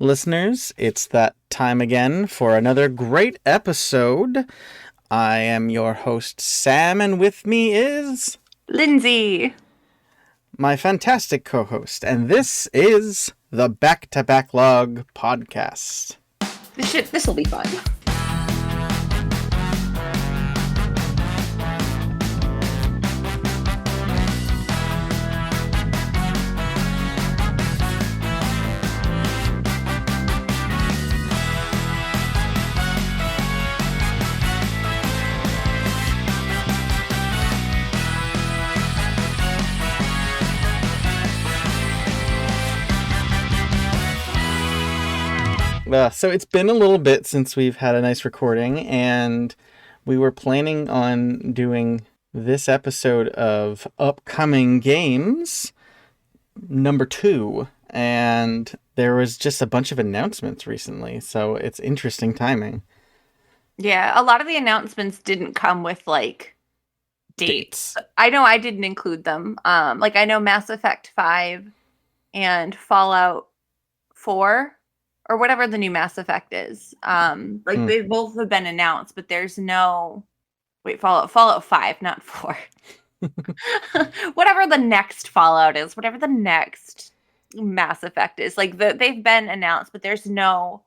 Listeners, it's that time again for another great episode. I am your host, Sam, and with me is Lindsay. my fantastic co host, and this is the Back to Backlog podcast. This will be fun. So it's been a little bit since we've had a nice recording, and we were planning on doing this episode of upcoming games number 2, and there was just a bunch of announcements recently, so it's interesting timing. Yeah, a lot of the announcements didn't come with dates. I know I didn't include them. I know Mass Effect 5 and Fallout 4 or whatever the new Mass Effect is. They both have been announced, but there's no Fallout 5, not 4. Whatever the next Fallout is, whatever the next Mass Effect is. They've been announced, but there's no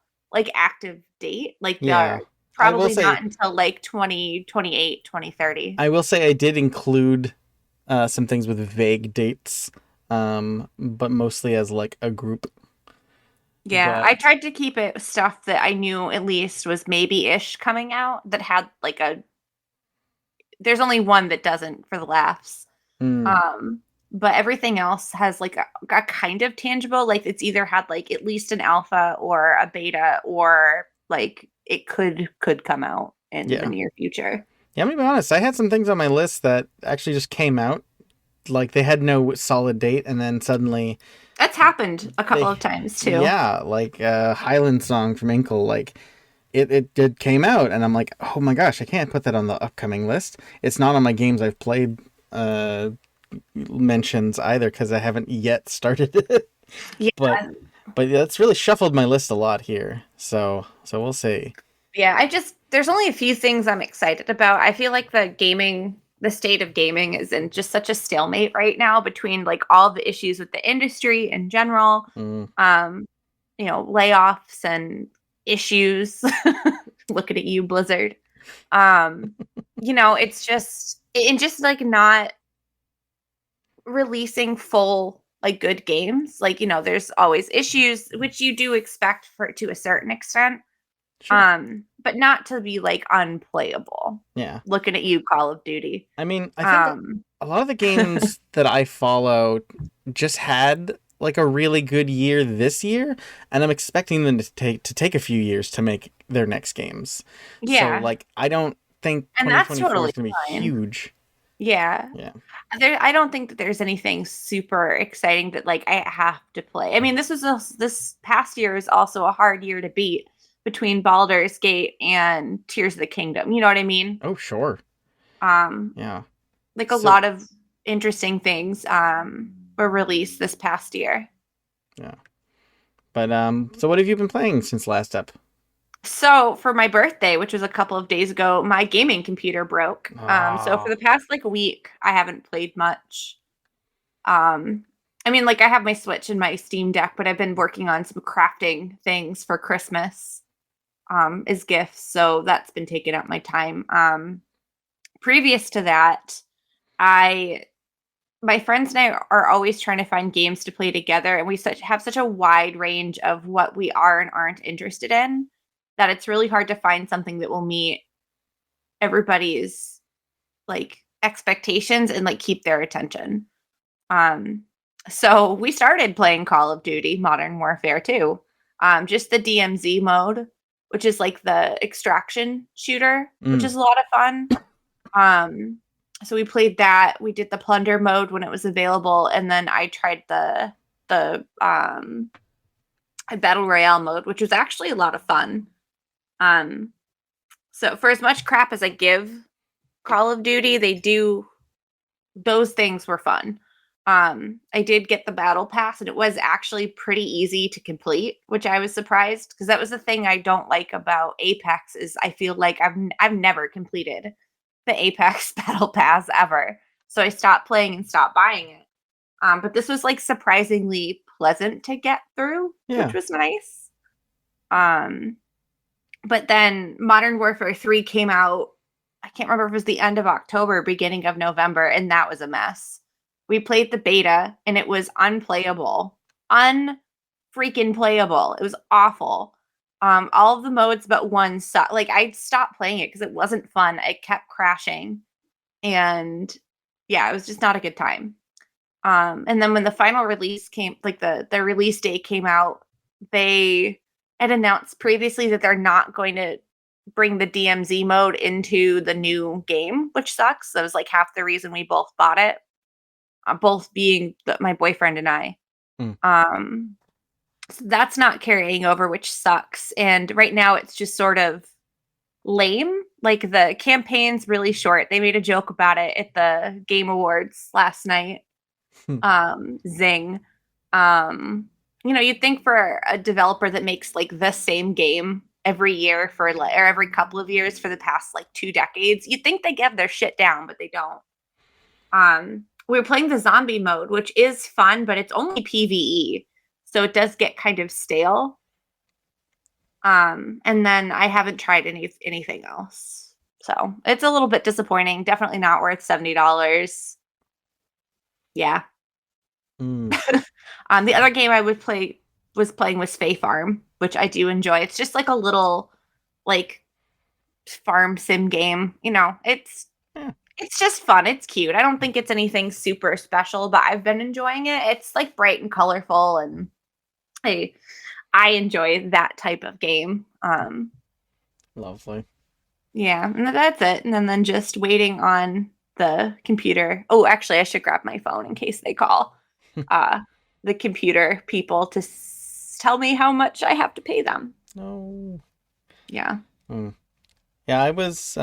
active date. Yeah. Probably not until 2028, 2030. I will say I did include some things with vague dates, but mostly as a group. Yeah, I tried to keep it stuff that I knew at least was maybe-ish coming out that had there's only one that doesn't for the laughs. But everything else has a kind of tangible, it's either had at least an alpha or a beta or it could come out in the near future. Yeah, I'm gonna be honest, I had some things on my list that actually just came out. They had no solid date, and then suddenly that's happened a couple of times too. Yeah, Highland Song from Inkle, it came out, and I'm like, oh my gosh, I can't put that on the upcoming list. It's not on my games I've played mentions either because I haven't yet started it. Yeah, but that's really shuffled my list a lot here. So we'll see. Yeah, there's only a few things I'm excited about. I feel like the state of gaming is in just such a stalemate right now between all the issues with the industry in general, layoffs and issues. Looking at you, Blizzard. It's just not releasing full good games. There's always issues, which you do expect to a certain extent. Sure. But not to be unplayable. Yeah. Looking at you, Call of Duty. I mean, I think a lot of the games that I follow just had a really good year this year, and I'm expecting them to take a few years to make their next games. Yeah. So I don't think 2024 is going to be huge. Yeah. Yeah. I don't think that there's anything super exciting that I have to play. I mean, this past year is also a hard year to beat between Baldur's Gate and Tears of the Kingdom. You know what I mean? Oh, sure. Yeah. A lot of interesting things were released this past year. Yeah. But so what have you been playing since last up? So for my birthday, which was a couple of days ago, my gaming computer broke. So for the past week, I haven't played much. I mean, I have my Switch and my Steam Deck, but I've been working on some crafting things for Christmas as gifts. So that's been taking up my time. Previous to that, my friends and I are always trying to find games to play together, and we have such a wide range of what we are and aren't interested in that it's really hard to find something that will meet everybody's expectations and keep their attention. So we started playing Call of Duty Modern Warfare 2. Just the DMZ mode, which is the extraction shooter, which is a lot of fun. So we played that. We did the plunder mode when it was available, and then I tried the battle royale mode, which was actually a lot of fun. So for as much crap as I give Call of Duty, those things were fun. I did get the battle pass, and it was actually pretty easy to complete, which I was surprised because that was the thing I don't like about Apex is I feel like I've never completed the Apex battle pass ever. So I stopped playing and stopped buying it. But this was like surprisingly pleasant to get through, which Yeah. was nice. Um, but then Modern Warfare 3 came out. I can't remember if it was the end of October, beginning of November, and that was a mess. We played the beta and it was unplayable. Unfreaking playable. It was awful. All of the modes but one sucked. Like I stopped playing it because it wasn't fun. It kept crashing. And yeah, it was just not a good time. And then when the final release came, like the release date came out, they had announced previously that they're not going to bring the DMZ mode into the new game, which sucks. That was like half the reason we both bought it, both being my boyfriend and I. Mm. So that's not carrying over, which sucks. And right now it's just sort of lame. Like the campaign's really short. They made a joke about it at the Game Awards last night. Zing. You'd think for a developer that makes like the same game every year for or every couple of years for the past like 2 decades, you'd think they get their shit down, but they don't. We were playing the zombie mode, which is fun, but it's only PvE, so it does get kind of stale. And then I haven't tried anything else, so it's a little bit disappointing. Definitely not worth $70. Yeah. Mm. The other game I was playing was Fae Farm, which I do enjoy. It's just like a little like farm sim game. Yeah. It's just fun. It's cute. I don't think it's anything super special, but I've been enjoying it. It's like bright and colorful, and I enjoy that type of game. Lovely. Yeah, and that's it. And then just waiting on the computer. Oh, actually, I should grab my phone in case they call. The computer people to tell me how much I have to pay them. No. Yeah. Yeah, I was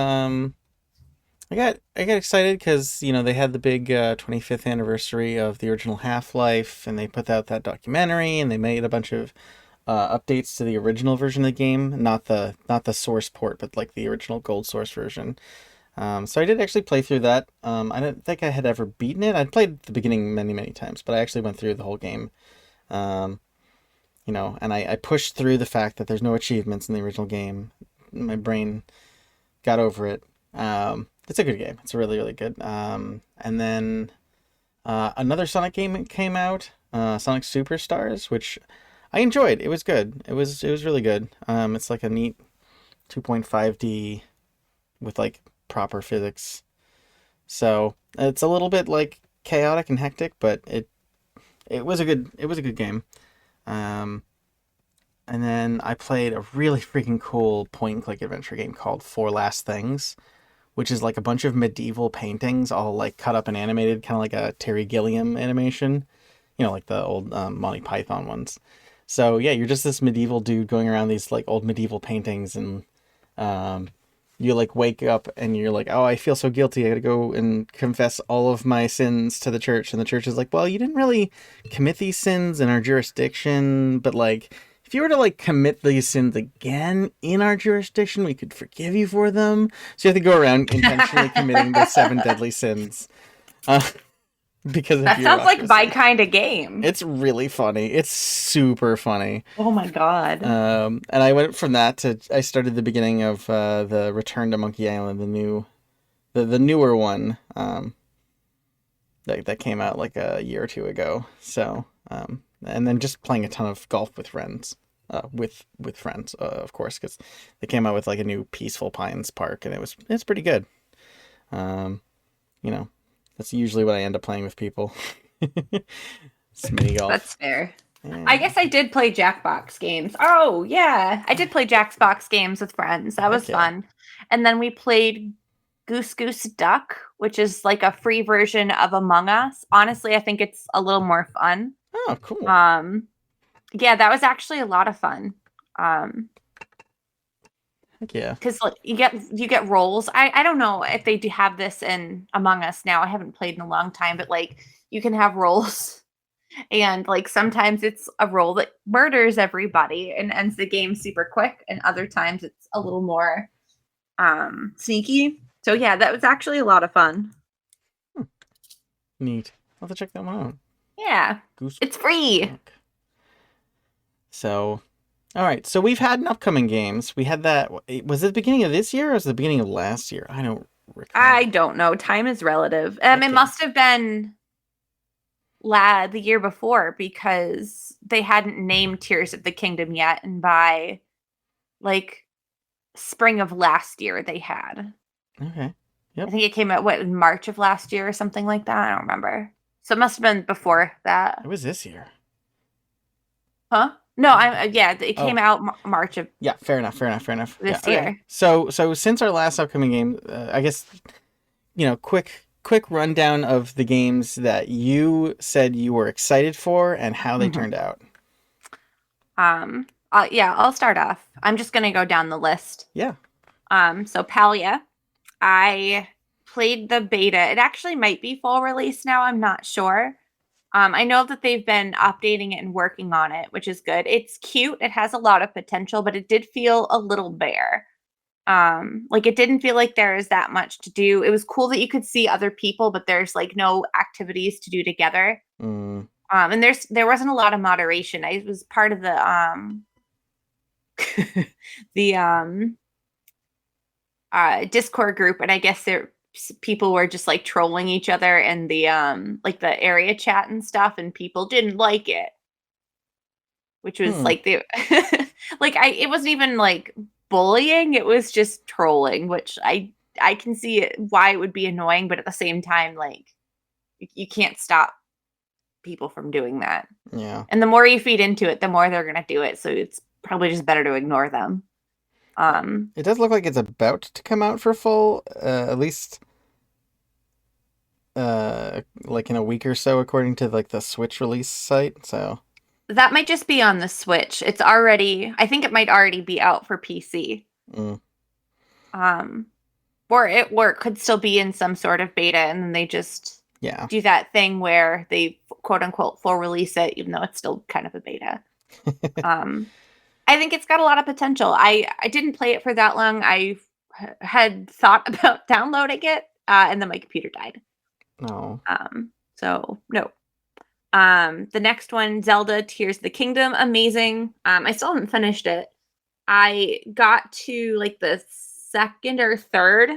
I got excited because they had the big 25th anniversary of the original Half-Life, and they put out that documentary, and they made a bunch of updates to the original version of the game, not the source port, but like the original gold source version. So I did actually play through that. I don't think I had ever beaten it. I'd played the beginning many times, but I actually went through the whole game. And I pushed through the fact that there's no achievements in the original game. My brain got over it. It's a good game. It's really, really good. And then another Sonic game came out, Sonic Superstars, which I enjoyed. It was good. It was really good. It's like a neat 2.5D with like proper physics. So it's a little bit like chaotic and hectic, but it was a good game. And then I played a really freaking cool point and click adventure game called Four Last Things, which is like a bunch of medieval paintings all like cut up and animated, kind of like a Terry Gilliam animation, like the old Monty Python ones. So yeah, you're just this medieval dude going around these like old medieval paintings, and you like wake up and you're like, oh, I feel so guilty. I gotta go and confess all of my sins to the church. And the church is like, well, you didn't really commit these sins in our jurisdiction, but like, if you were to like commit these sins again in our jurisdiction, we could forgive you for them. So you have to go around intentionally committing the 7 deadly sins. Because that sounds like my kind of game. It's really funny. It's super funny. Oh my god. And I went from that to I started the beginning of the Return to Monkey Island, the newer one that came out like a year or two ago. So and then just playing a ton of golf with friends. With friends, of course, because they came out with like a new Peaceful Pines Park, and it's pretty good. That's usually what I end up playing with people. It's mini golf. That's fair. Yeah. I guess I did play Jackbox games. Oh yeah, I did play Jackbox games with friends. That was fun. And then we played Goose Goose Duck, which is like a free version of Among Us. Honestly, I think it's a little more fun. Oh, cool. Yeah, that was actually a lot of fun. Heck yeah. Because like, you get roles. I don't know if they do have this in Among Us now. I haven't played in a long time, but like you can have roles. And like sometimes it's a role that murders everybody and ends the game super quick, and other times it's a little more sneaky. So yeah, that was actually a lot of fun. Neat. I'll have to check that one out. Yeah. Goose. It's free. So, all right. So we've had an upcoming games. We had that. Was it the beginning of this year or was it the beginning of last year? I don't recall. I don't know. Time is relative. It must have been the year before because they hadn't named Tears of the Kingdom yet, and by like spring of last year they had. Okay. Yep. I think it came out in March of last year or something like that. I don't remember. So it must have been before that. It was this year. Huh? No, it came out March of. Yeah, fair enough. This year. Okay. So since our last upcoming game, I guess quick rundown of the games that you said you were excited for and how they turned out. I'll start off. I'm just gonna go down the list. Yeah. So Palia, I played the beta. It actually might be full release now. I'm not sure. I know that they've been updating it and working on it, which is good. It's cute. It has a lot of potential, but it did feel a little bare. Like it didn't feel like there is that much to do. It was cool that you could see other people, but there's like no activities to do together. And there wasn't a lot of moderation. I was part of the the Discord group, and I guess people were just like trolling each other in the like the area chat and stuff, and people didn't like it, which was like the it wasn't even like bullying, it was just trolling, which I can see why it would be annoying, but at the same time, like you can't stop people from doing that. Yeah. And the more you feed into it, the more they're gonna do it. So it's probably just better to ignore them. It does look like it's about to come out for full, at least like in a week or so, according to like the Switch release site. So that might just be on the Switch. It's already, I think it might already be out for PC. Or it could still be in some sort of beta, and then they just do that thing where they quote unquote full release it, even though it's still kind of a beta. I think it's got a lot of potential. I didn't play it for that long. I had thought about downloading it, and then my computer died. No. So no. The next one, Zelda Tears of the Kingdom, amazing. I still haven't finished it. I got to like the second or third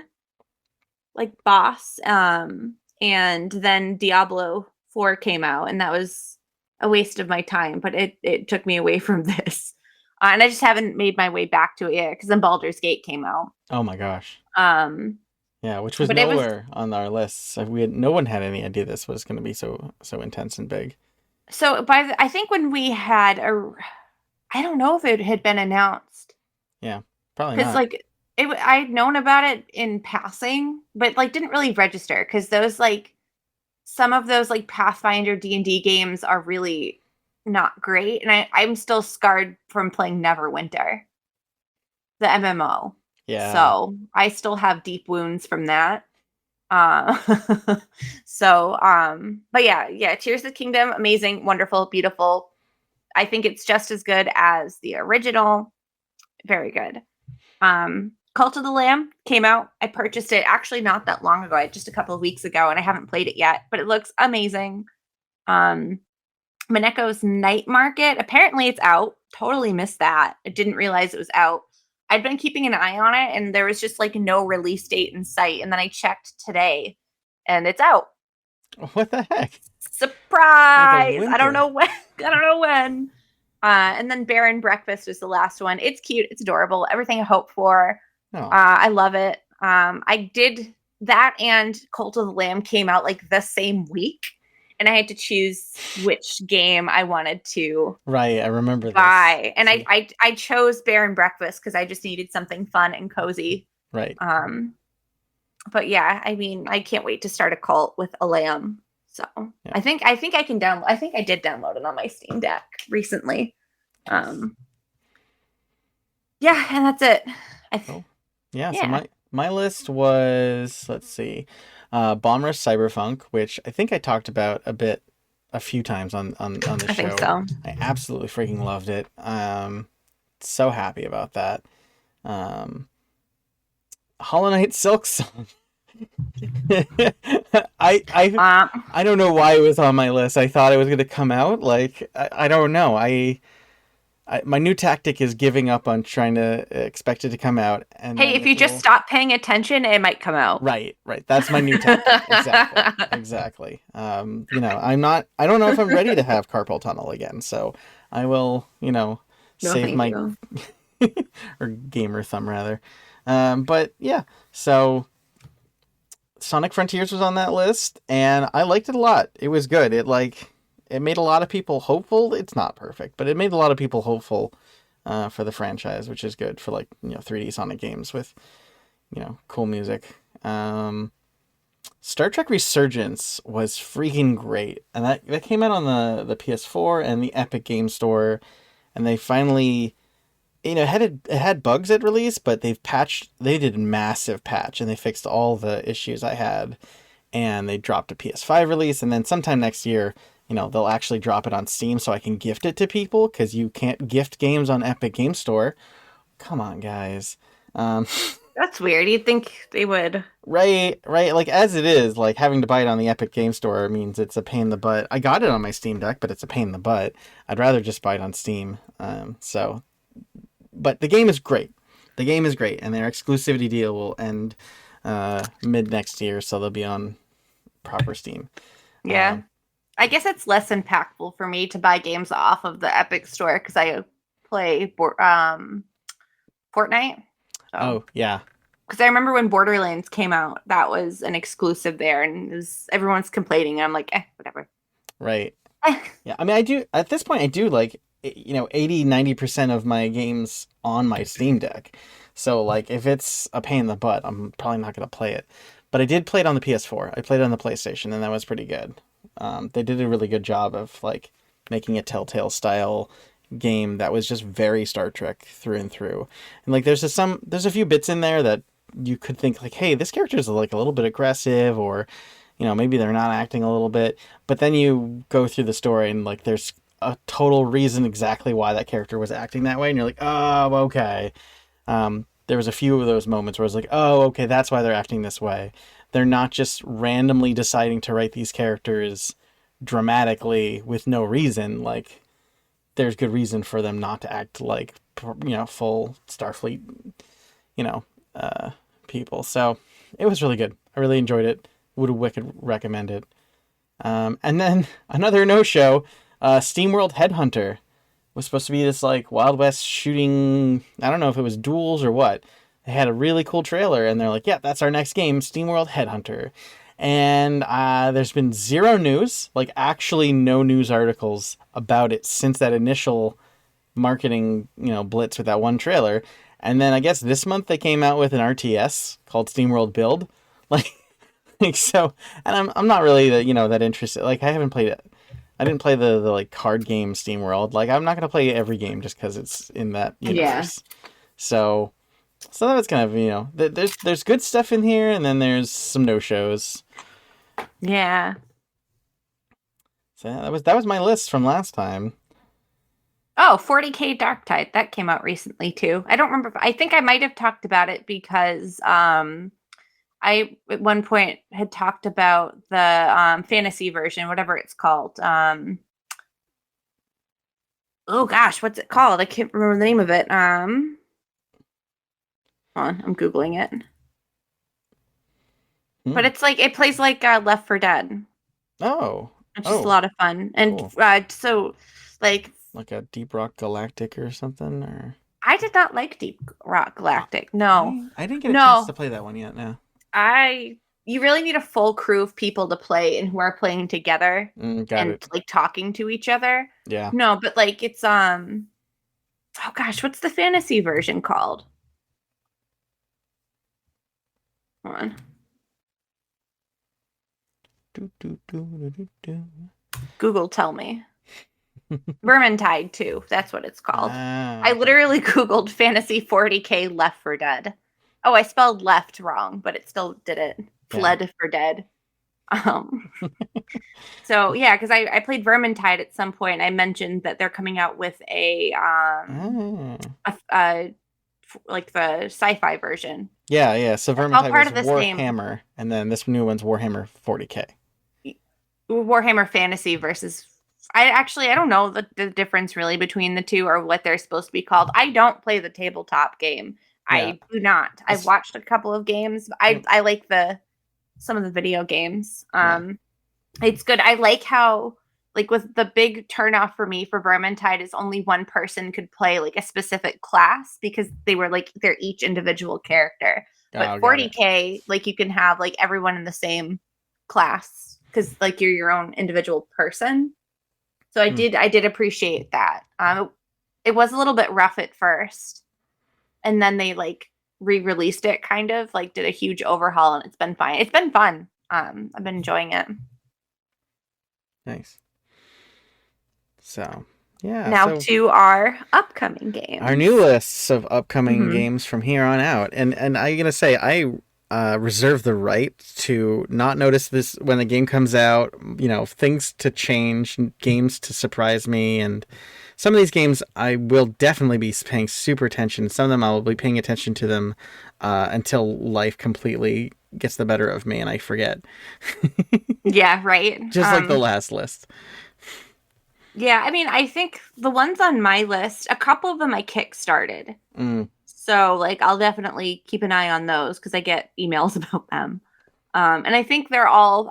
like boss, and then Diablo 4 came out, and that was a waste of my time, but it took me away from this. And I just haven't made my way back to it yet because then Baldur's Gate came out. Oh my gosh. Yeah, which was nowhere on our lists. No one had any idea this was going to be so intense and big. So I think when we had I don't know if it had been announced. Yeah, probably not. Because like I'd known about it in passing, but like didn't really register because those like some of those like Pathfinder D&D games are really not great, and I'm still scarred from playing Neverwinter, the MMO. Yeah. So I still have deep wounds from that. But yeah, Tears of the Kingdom, amazing, wonderful, beautiful. I think it's just as good as the original. Very good. Cult of the Lamb came out. I purchased it actually not that long ago, just a couple of weeks ago, and I haven't played it yet, but it looks amazing. Mineko's Night Market, apparently it's out. Totally missed that. I didn't realize it was out. I'd been keeping an eye on it, and there was just like no release date in sight. And then I checked today, and it's out. What the heck? Surprise! I don't know when. And then Bear and Breakfast was the last one. It's cute. It's adorable. Everything I hoped for. Oh. I love it. I did that, and Cult of the Lamb came out like the same week, and I had to choose which game I wanted to I remember buy. And I chose Bear and Breakfast because I just needed something fun and cozy. Right. But yeah, I mean, I can't wait to start a cult with a lamb. So yeah. I think I can download. I think I did download it on my Steam Deck recently. Yeah, and that's it. So my list was, let's see. Bomb Rush Cyberpunk, which I think I talked about a few times on the I show. think so. I absolutely freaking loved it. So happy about that. Hollow Knight Silk Song. I don't know why it was on my list. I thought it was going to come out. Like I don't know. My new tactic is giving up on trying to expect it to come out. And hey, if you just stop paying attention, it might come out. Right. That's my new tactic. Exactly. I don't know if I'm ready to have carpal tunnel again. So I will, save my or gamer thumb rather. But yeah, so Sonic Frontiers was on that list, and I liked it a lot. It was good. It made a lot of people hopeful. It's not perfect, but it made a lot of people hopeful for the franchise, which is good for 3D Sonic games with cool music. Star Trek Resurgence was freaking great, and that came out on the PS4 and the Epic Game Store, and they finally. It had bugs at release, but they did a massive patch, and they fixed all the issues I had, and they dropped a PS5 release, and then sometime next year, they'll actually drop it on Steam so I can gift it to people, because you can't gift games on Epic Game Store. Come on, guys. That's weird. You'd think they would. Right. Like, as it is, like, having to buy it on the Epic Game Store means it's a pain in the butt. I got it on my Steam Deck, but it's a pain in the butt. I'd rather just buy it on Steam. But the game is great. And their exclusivity deal will end mid next year, so they'll be on proper Steam. Yeah. I guess it's less impactful for me to buy games off of the Epic Store because I play Fortnite. So. Oh, yeah. Because I remember when Borderlands came out, that was an exclusive there, and everyone's complaining, and I'm like, whatever. Right. Yeah, I mean, at this point, I do 80-90% of my games on my Steam Deck. So, if it's a pain in the butt, I'm probably not going to play it. But I did play it on the PS4. I played it on the PlayStation, and that was pretty good. They did a really good job of, making a Telltale-style game that was just very Star Trek through and through. And, there's a few bits in there that you could think, hey, this character is, a little bit aggressive, or, maybe they're not acting a little bit. But then you go through the story, and, there's a total reason exactly why that character was acting that way, and you're like, oh, okay. There was a few of those moments where I was like, oh, okay, that's why they're acting this way. They're not just randomly deciding to write these characters dramatically with no reason. There's good reason for them not to act like, full Starfleet, people. So it was really good. I really enjoyed it. Would wicked recommend it. And then another no-show. SteamWorld Headhunter was supposed to be this Wild West shooting. I don't know if it was duels or what. They had a really cool trailer, and they're like, "Yeah, that's our next game, SteamWorld Headhunter." And there's been zero news, actually no news articles about it since that initial marketing, blitz with that one trailer. And then I guess this month they came out with an RTS called SteamWorld Build, so. And I'm not really that interested. I haven't played it. I didn't play the card game SteamWorld. I'm not gonna play every game just because it's in that universe. Yeah. So some of it's kind of there's good stuff in here, and then there's some no shows. Yeah. So that was my list from last time. Oh, 40K Darktide, that came out recently too. I don't remember. I think I might have talked about it because I at one point had talked about the fantasy version, whatever it's called. Oh gosh, what's it called? I can't remember the name of it. Hold on, I'm Googling it. But it's it plays like Left 4 Dead. Oh. It's just a lot of fun. And cool. So like a Deep Rock Galactic or something, or I did not like Deep Rock Galactic. No. I didn't get a chance to play that one yet, no. You really need a full crew of people to play and who are playing together and talking to each other. Yeah. No, but it's oh gosh, what's the fantasy version called? Hold on. Google, tell me. Vermintide 2, that's what it's called. I literally Googled fantasy 40K Left 4 Dead. Oh, I spelled left wrong, but it still did it. fled for dead. So yeah, because I played Vermintide at some point. I mentioned that they're coming out with like the sci-fi version. Yeah. So It's all Vermintide part was of the same Warhammer, and then this new one's Warhammer 40K. Warhammer Fantasy versus. I don't know the difference really between the two or what they're supposed to be called. I don't play the tabletop game. Yeah. I do not. I've watched a couple of games. I like some of the video games. It's good. I like how, like, with the big turnoff for me for Vermintide is only one person could play like a specific class because they were like they're each individual character. But 40K, like you can have like everyone in the same class because like you're your own individual person. So I did appreciate that. It was a little bit rough at first, and then they like re-released it, kind of like did a huge overhaul, and it's been fine. It's been fun. I've been enjoying it. Nice. So, yeah. Now to our upcoming games. Our new lists of upcoming games from here on out. And I'm going to say, I reserve the right to not notice this when the game comes out, things to change, games to surprise me. And some of these games I will definitely be paying super attention. Some of them I will be paying attention to them until life completely gets the better of me and I forget. Yeah, right. Just like the last list. Yeah, I mean, I think the ones on my list, a couple of them I kickstarted. So, like, I'll definitely keep an eye on those because I get emails about them. And I think they all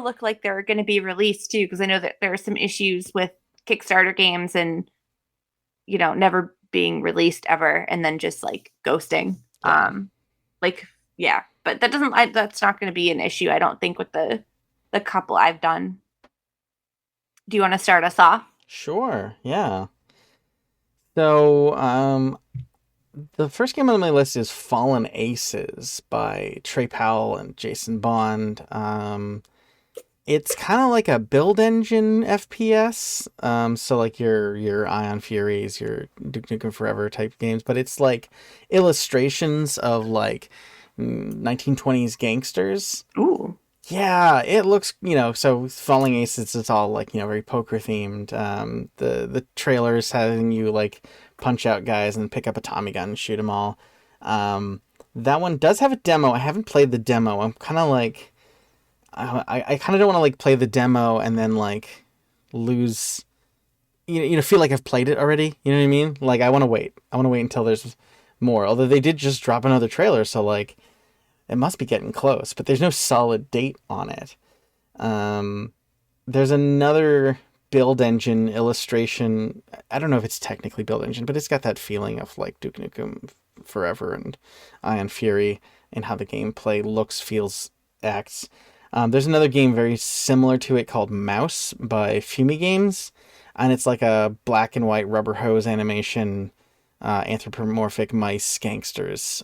look like they're going to be released too, because I know that there are some issues with Kickstarter games and, never being released ever and then just like ghosting. Yeah. But that's not going to be an issue, I don't think, with the couple I've done. Do you want to start us off? Sure, yeah. So, the first game on my list is Fallen Aces by Trey Powell and Jason Bond. It's kind of like a build engine FPS. So like your Ion Furies, your Duke Nukem Forever type games, but it's like illustrations of like 1920s gangsters. Ooh. Yeah, it looks, so Falling Aces, it's all like, very poker themed. The trailers having you like punch out guys and pick up a Tommy gun and shoot them all. That one does have a demo. I haven't played the demo. I'm kind of like, I kind of don't want to like play the demo and then like lose, feel like I've played it already. You know what I mean? Like I want to wait. I want to wait until there's more. Although they did just drop another trailer, so like, it must be getting close, but there's no solid date on it. There's another build engine illustration. I don't know if it's technically build engine, but it's got that feeling of like Duke Nukem Forever and Ion Fury and how the gameplay looks, feels, acts. There's another game very similar to it called Mouse by Fumi Games, and it's like a black and white rubber hose animation, anthropomorphic mice gangsters.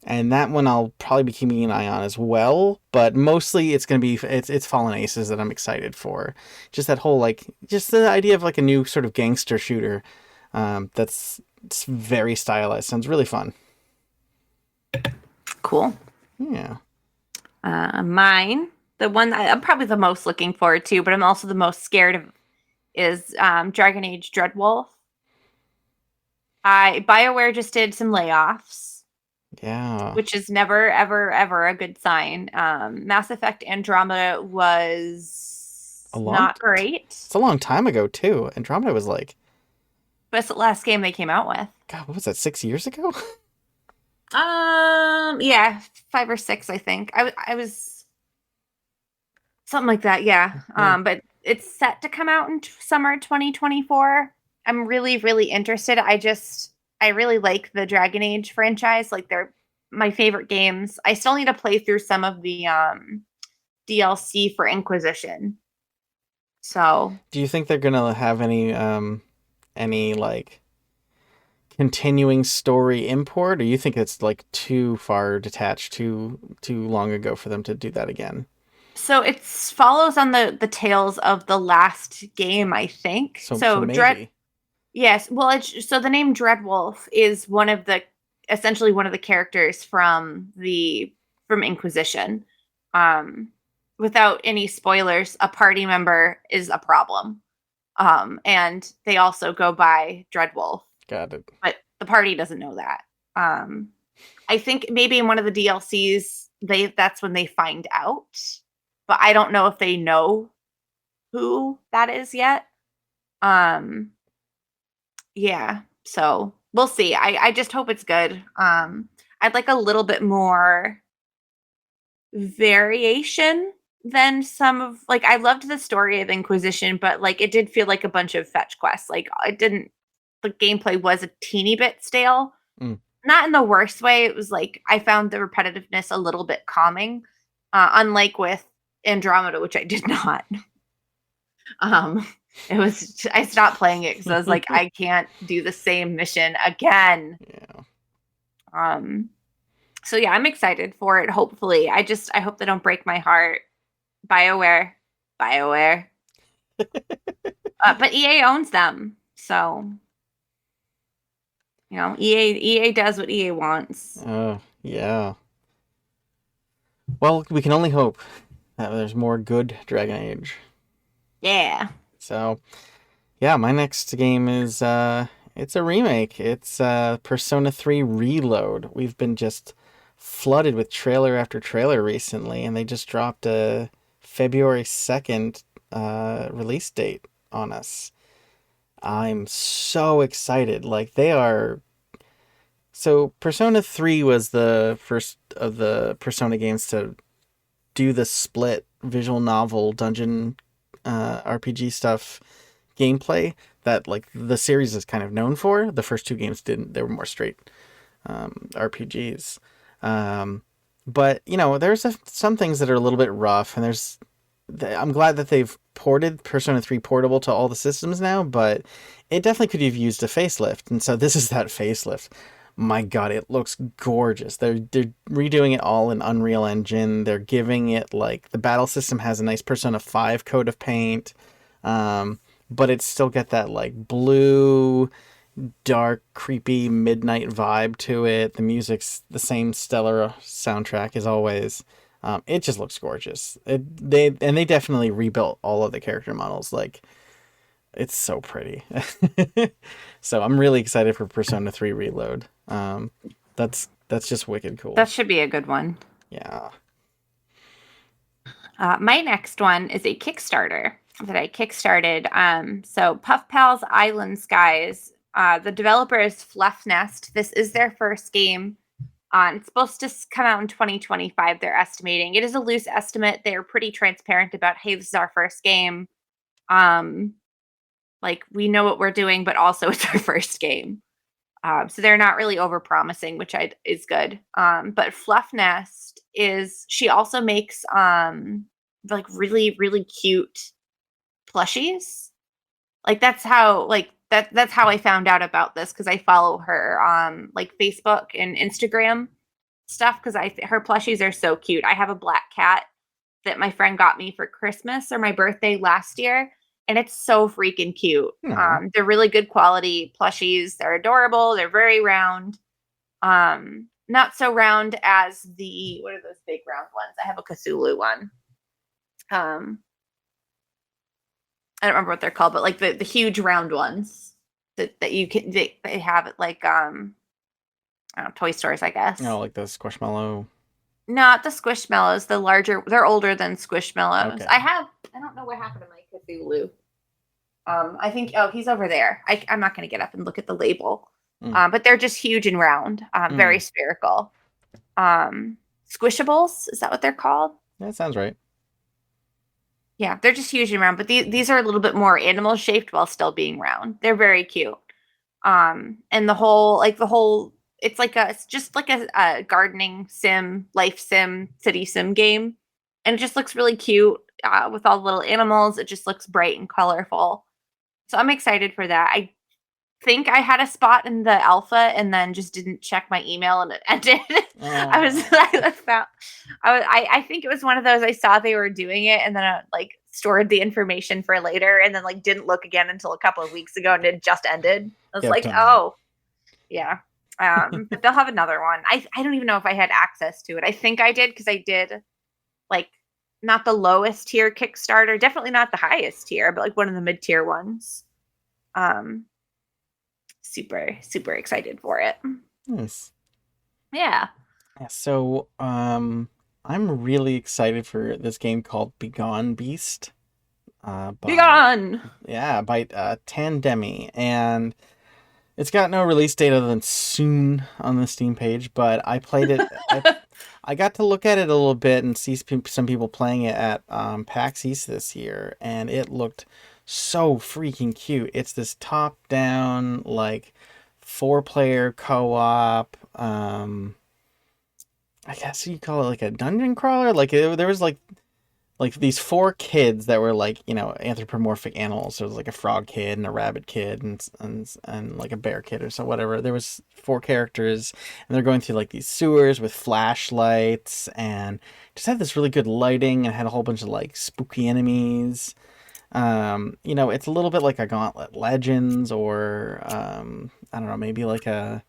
And that one I'll probably be keeping an eye on as well, but mostly it's going to be, it's Fallen Aces that I'm excited for. Just that whole, like, just the idea of like a new sort of gangster shooter it's very stylized. Sounds really fun. Cool. Yeah. Mine, the one I'm probably the most looking forward to, but I'm also the most scared of, is Dragon Age Dreadwolf. BioWare just did some layoffs. Yeah. Which is never, ever, ever a good sign. Mass Effect Andromeda was not great. It's a long time ago, too. Andromeda was like... But it's the last game they came out with. God, what was that, 6 years ago? Yeah, 5 or 6, I think. I was... Something like that, yeah. But it's set to come out in summer 2024. I'm really, really interested. I really like the Dragon Age franchise. Like, they're my favorite games. I still need to play through some of the DLC for Inquisition. So, do you think they're gonna have any like continuing story import, or you think it's like too far detached, too long ago for them to do that again? So it follows on the tales of the last game, I think. So maybe. Yes, well, so the name Dreadwolf is essentially one of the characters from the from Inquisition. Without any spoilers, a party member is a problem. And they also go by Dreadwolf. Got it. But the party doesn't know that. I think maybe in one of the DLCs, that's when they find out. But I don't know if they know who that is yet. Yeah, so we'll see. I just hope it's good. I'd like a little bit more variation than some of like I loved the story of Inquisition, but like it did feel like a bunch of fetch quests. Like it didn't the gameplay was a teeny bit stale. Mm. Not in the worst way. It was like I found the repetitiveness a little bit calming. Unlike with Andromeda, which I did not. It was I stopped playing it because I was like, I can't do the same mission again. Yeah. So yeah, I'm excited for it. Hopefully, I hope they don't break my heart. BioWare. But EA owns them, so you know, EA does what EA wants. Oh yeah. Well, we can only hope that there's more good Dragon Age. Yeah. So, yeah, my next game is it's a remake. It's Persona 3 Reload. We've been just flooded with trailer after trailer recently, and they just dropped a February 2nd release date on us. I'm so excited. Like they are. So Persona 3 was the first of the Persona games to do the split visual novel dungeon RPG stuff gameplay that like the series is kind of known for. The first two games didn't; they were more straight RPGs. But you know, there's some things that are a little bit rough, and I'm glad that they've ported Persona 3 Portable to all the systems now, but it definitely could have used a facelift, and so this is that facelift. My God, it looks gorgeous. They're redoing it all in Unreal Engine. They're giving it like the battle system has a nice Persona 5 coat of paint, but it still got that like blue, dark, creepy midnight vibe to it. The music's the same stellar soundtrack as always. It just looks gorgeous. They definitely rebuilt all of the character models. Like it's so pretty. So I'm really excited for Persona 3 Reload. That's just wicked cool. That should be a good one. Yeah. My next one is a Kickstarter that I kickstarted. So Puff Pals Island Skies. The developer is Fluff Nest. This is their first game. It's supposed to come out in 2025, they're estimating. It is a loose estimate. They're pretty transparent about, hey, this is our first game. Like, we know what we're doing, but also it's our first game. So they're not really over-promising, which is good. But Fluff Nest she also makes, like, really, really cute plushies. Like, that's how I found out about this, because I follow her on like Facebook and Instagram stuff, because her plushies are so cute. I have a black cat that my friend got me for Christmas or my birthday last year, and it's so freaking cute. They're really good quality plushies. They're adorable. They're very round. Not so round as what are those big round ones? I have a Cthulhu one. I don't remember what they're called, but like the huge round ones that you can they have at like I don't know, toy stores, I guess. Oh, like the Squishmallow. Not the Squishmallows, the larger. They're older than Squishmallows. Okay. I don't know what happened to my Cthulhu. I think he's over there. I'm not going to get up and look at the label. But they're just huge and round, very spherical. Squishables, is that what they're called? That sounds right. Yeah, they're just huge and round, but these are a little bit more animal shaped while still being round. They're very cute. And the whole, it's just like a gardening sim, life sim, city sim game. And it just looks really cute with all the little animals. It just looks bright and colorful. So I'm excited for that. I think I had a spot in the alpha and then just didn't check my email and it ended. I think it was one of those, I saw they were doing it and then I like stored the information for later and then like didn't look again until a couple of weeks ago and it just ended. I was like, oh, yeah. But they'll have another one. I don't even know if I had access to it. I think I did because I did like not the lowest tier Kickstarter, definitely not the highest tier, but like one of the mid tier ones. Super, super excited for it. Nice. Yeah. So, I'm really excited for this game called Begone Beast. Begone! By Tandemi, and it's got no release date other than soon on the Steam page, but I played it. I got to look at it a little bit and see some people playing it at PAX East this year, and it looked so freaking cute. It's this top-down, like, 4-player co-op. I guess you call it like a dungeon crawler. Like there was like these 4 kids that were like, you know, anthropomorphic animals. There was like a frog kid and a rabbit kid and like a bear kid or so whatever. There was 4 characters and they're going through like these sewers with flashlights and just had this really good lighting and had a whole bunch of like spooky enemies. You know, it's a little bit like a Gauntlet Legends or I don't know, maybe like a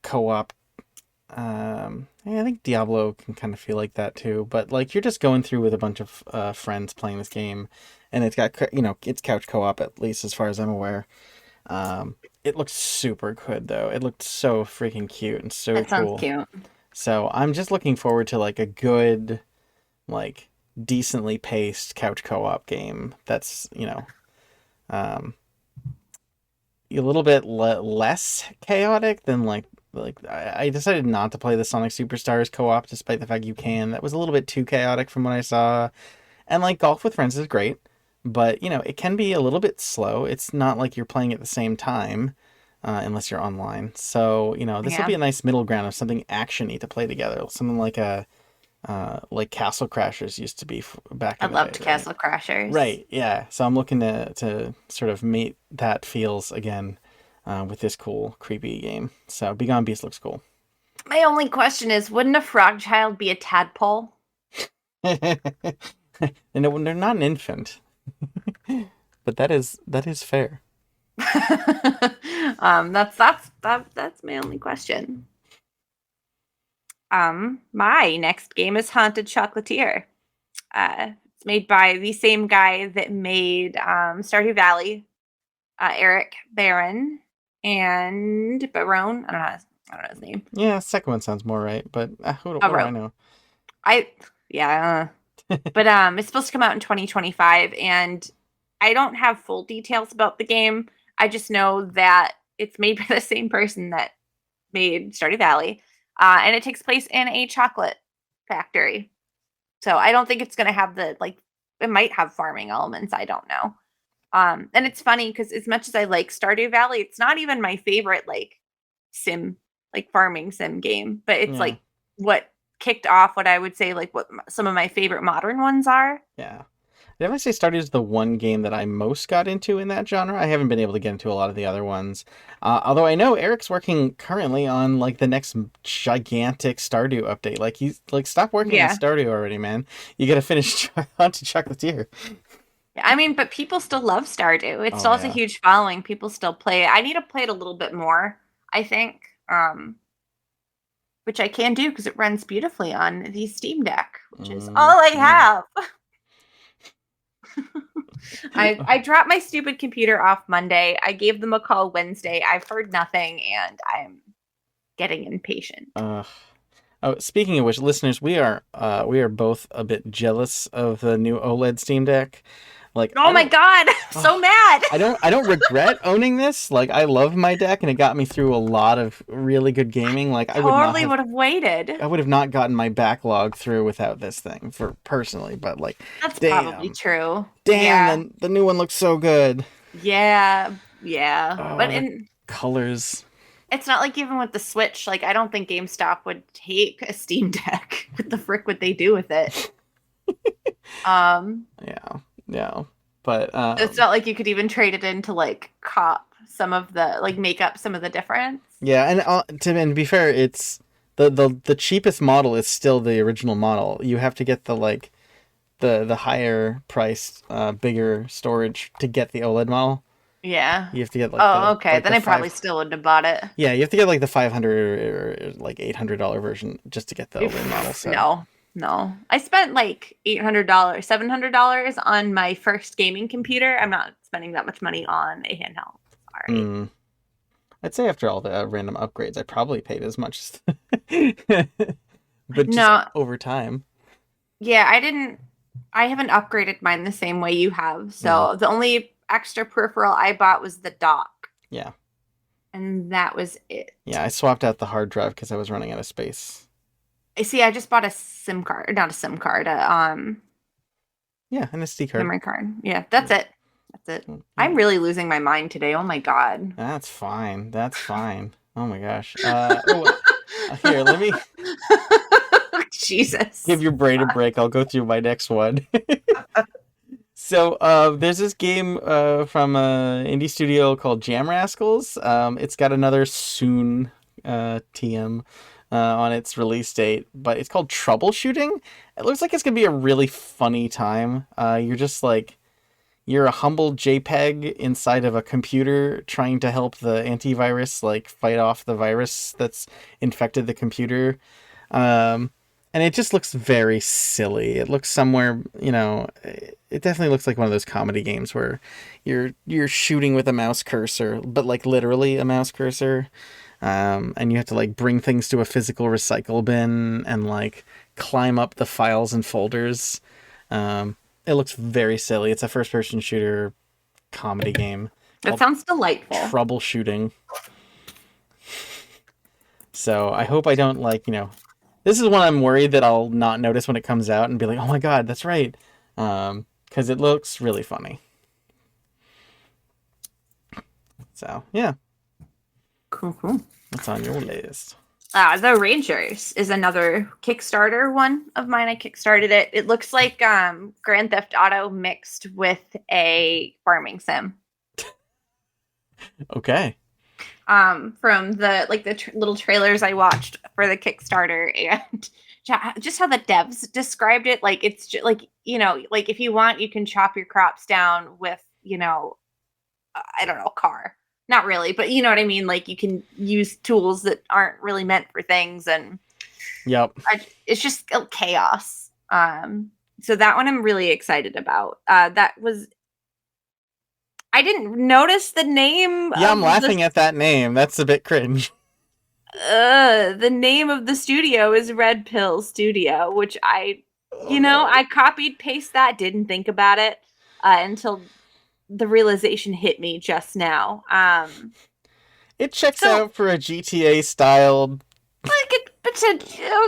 co-op. I think Diablo can kind of feel like that too, but like you're just going through with a bunch of friends playing this game, and it's got, you know, it's couch co-op, at least as far as I'm aware. It looks super good though. It looked so freaking cute and so That sounds cool. cute. So I'm just looking forward to like a good, like decently paced couch co-op game that's, you know, um, a little bit less chaotic than like I decided not to play the Sonic Superstars co-op despite the fact you can. That was a little bit too chaotic from what I saw. And like Golf with Friends is great, but you know, it can be a little bit slow. It's not like you're playing at the same time unless you're online. So, you know, this will be a nice middle ground of something actiony to play together. Something like Castle Crashers used to be back in the day. I loved Castle Crashers. Right, yeah. So I'm looking to sort of meet that feels again with this cool, creepy game. So Begone Beast looks cool. My only question is, wouldn't a frog child be a tadpole? And they're not an infant. But that is fair. That's my only question. My next game is Haunted Chocolatier. It's made by the same guy that made Stardew Valley, Eric Barron and Barone. I don't know his name. Yeah, second one sounds more right, but what do I know? But it's supposed to come out in 2025, and I don't have full details about the game. I just know that it's made by the same person that made Stardew Valley, and it takes place in a chocolate factory. So I don't think it's going to have it might have farming elements. I don't know. And it's funny because as much as I like Stardew Valley, it's not even my favorite farming sim game, but it's like what kicked off what I would say like what some of my favorite modern ones are. Yeah. I'd definitely say Stardew is the one game that I most got into in that genre. I haven't been able to get into a lot of the other ones. Although I know Eric's working currently on like the next gigantic Stardew update. Like he's like, stop working on Stardew already, man. You gotta finish Haunted Chocolatier. I mean, but people still love Stardew. It still has a huge following. People still play it. I need to play it a little bit more, I think. Which I can do because it runs beautifully on the Steam Deck, which is all I have. I dropped my stupid computer off Monday. I gave them a call Wednesday. I've heard nothing, and I'm getting impatient. Speaking of which, listeners, we are both a bit jealous of the new OLED Steam Deck. Like, oh my god, so mad. I don't regret owning this. Like, I love my deck, and it got me through a lot of really good gaming. Like, I would have waited. I would have not gotten my backlog through without this thing, for personally. But like, that's probably true. Damn, the new one looks so good. Yeah. But in colors, it's not like even with the Switch. Like, I don't think GameStop would take a Steam Deck. What the frick would they do with it? Yeah, but it's not like you could even trade it in to like cop some of the make up some of the difference. Yeah, and to be fair, it's the cheapest model is still the original model. You have to get the higher priced, bigger storage to get the OLED model. Yeah. You have to get Oh, okay. Then the I probably five. still wouldn't have bought it. Yeah, you have to get like the 500 or like $800 version just to get the OLED model. So No, no. I spent like $800, $700 on my first gaming computer. I'm not spending that much money on a handheld. Sorry. I'd say after all the random upgrades, I probably paid as much, but just No, over time. yeah, I haven't upgraded mine the same way you have. So the only extra peripheral I bought was the dock. Yeah. And that was it. Yeah, I swapped out the hard drive because I was running out of space. See, I just bought a SIM card, not a SIM card, Yeah, an SD card. memory card. Yeah, that's it. That's it. I'm Yeah. really losing my mind today. Oh my god. That's fine. That's fine. Oh my gosh. Here, let me Jesus. give your brain a break. I'll go through my next one. So, there's this game from an indie studio called Jam Rascals. It's got another soon TM on its release date, but it's called Troubleshooting. It looks like it's gonna be a really funny time. You're a humble JPEG inside of a computer trying to help the antivirus like fight off the virus that's infected the computer. And it just looks very silly. It looks somewhere, it definitely looks like one of those comedy games where you're shooting with a mouse cursor, but like literally a mouse cursor. And you have to like bring things to a physical recycle bin and like climb up the files and folders. It looks very silly. It's a first-person shooter comedy game. That sounds delightful. Troubleshooting. So I hope I don't this is one I'm worried that I'll not notice when it comes out and be like, oh my god, that's right. Because it looks really funny. So, yeah. Cool. What's on your list? The Rangers is another Kickstarter one of mine. I kickstarted it. It looks like Grand Theft Auto mixed with a farming sim. Okay. From the little trailers I watched for the Kickstarter, and just how the devs described it, like it's just like like if you want, you can chop your crops down with I don't know, car. Not really, but you know what I mean. Like you can use tools that aren't really meant for things, and yep, it's just chaos. So that one I'm really excited about. I didn't notice the name. Yeah, I'm laughing at that name. That's a bit cringe. The name of the studio is Red Pill Studio, which I copied, paste that, didn't think about it until the realization hit me just now. It checks out for a GTA styled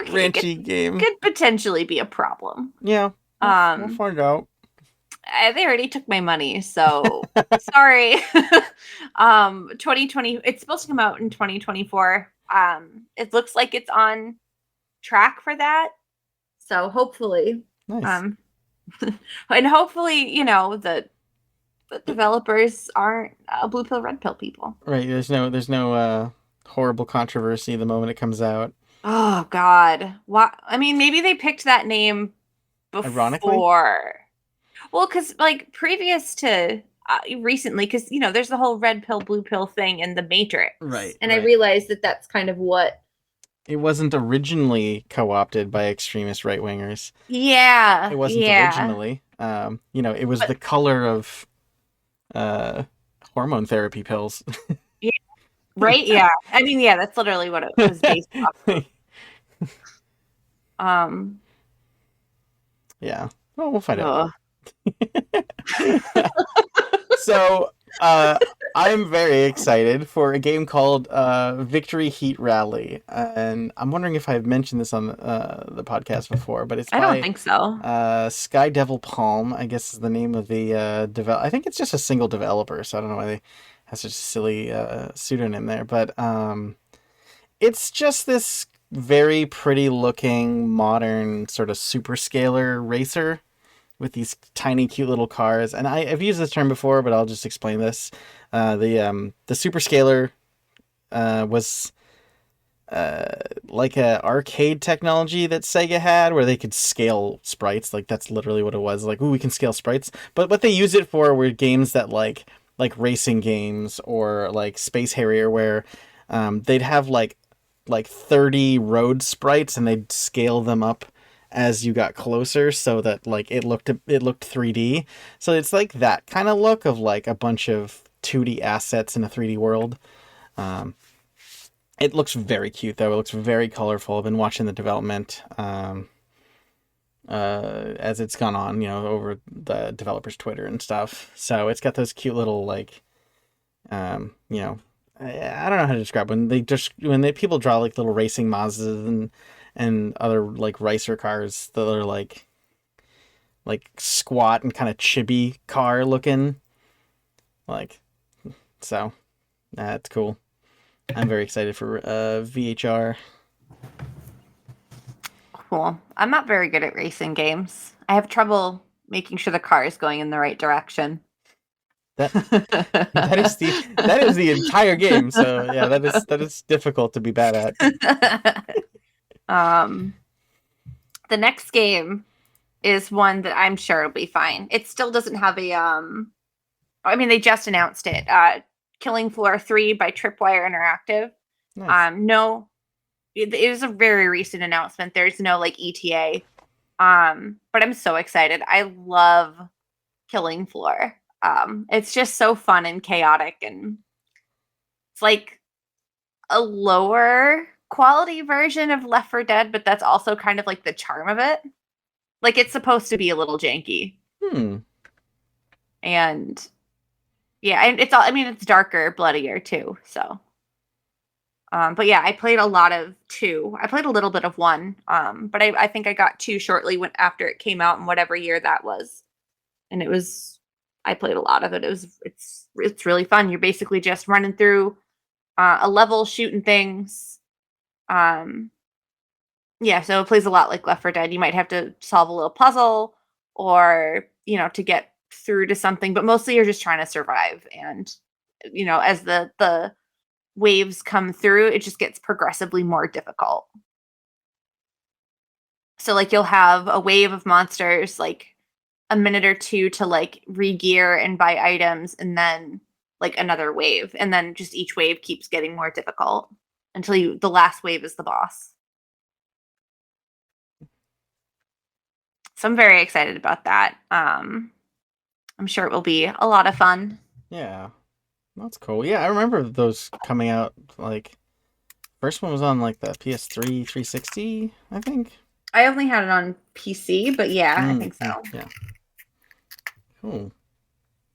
ranchy game. Could potentially be a problem. Yeah. We'll find out. They already took my money, so sorry. 2020. It's supposed to come out in 2024. It looks like it's on track for that. So hopefully, nice. And hopefully, the developers aren't blue pill, red pill people. Right. There's no horrible controversy the moment it comes out. Oh God. What? I mean, maybe they picked that name before. Ironically? Well, because like previous to recently, because there's the whole red pill, blue pill thing in the Matrix, right? And I realized that that's kind of what. It wasn't originally co-opted by extremist right wingers. Yeah, it wasn't originally. It was the color of hormone therapy pills. Yeah. Right. Yeah. I mean, yeah, that's literally what it was based off. Yeah. Well, we'll find out. So, I'm very excited for a game called Victory Heat Rally, and I'm wondering if I've mentioned this on the podcast before, but it's I don't think so. Sky Devil Palm, I guess is the name of the I think it's just a single developer, so I don't know why they have such a silly pseudonym there, but it's just this very pretty looking modern sort of super scalar racer with these tiny, cute little cars. And I've used this term before, but I'll just explain this. The super scalar was like a arcade technology that Sega had, where they could scale sprites. Like that's literally what it was. Like, ooh, we can scale sprites. But what they used it for were games that like like racing games or like Space Harrier where they'd have like 30 road sprites and they'd scale them up as you got closer so that like it looked 3D. So it's like that kind of look of like a bunch of 2D assets in a 3D world. It looks very cute though. It looks very colorful. I've been watching the development as it's gone on, over the developers' Twitter and stuff. So it's got those cute little like I don't know how to describe when people draw like little racing Mazdas and other like racer cars that are like squat and kind of chibi car looking, like, so that's cool. I'm very excited for VHR. Cool. I'm not very good at racing games. I have trouble making sure the car is going in the right direction. That is the entire game. So yeah, that is difficult to be bad at. The next game is one that I'm sure will be fine. It still doesn't have a I mean, they just announced it. Killing Floor 3 by Tripwire Interactive. Nice. No, it was a very recent announcement. There's no like ETA. But I'm so excited. I love Killing Floor. It's just so fun and chaotic, and it's like a lower quality version of Left 4 Dead, but that's also kind of like the charm of it. Like, it's supposed to be a little janky. And yeah, and it's darker, bloodier too, so. But yeah, I played a lot of 2. I played a little bit of 1, but I think I got 2 shortly after it came out in whatever year that was. And I played a lot of it. It's really fun. You're basically just running through a level, shooting things. Yeah, so it plays a lot like Left 4 Dead. You might have to solve a little puzzle or, to get through to something, but mostly you're just trying to survive. And, as the waves come through, it just gets progressively more difficult. So like you'll have a wave of monsters, like a minute or 2 to like re-gear and buy items, and then like another wave, and then just each wave keeps getting more difficult until the last wave is the boss. So I'm very excited about that. I'm sure it will be a lot of fun. Yeah, that's cool. Yeah, I remember those coming out. Like, first one was on like the PS3 360, I think. I only had it on PC, but yeah, I think so. Yeah. Cool.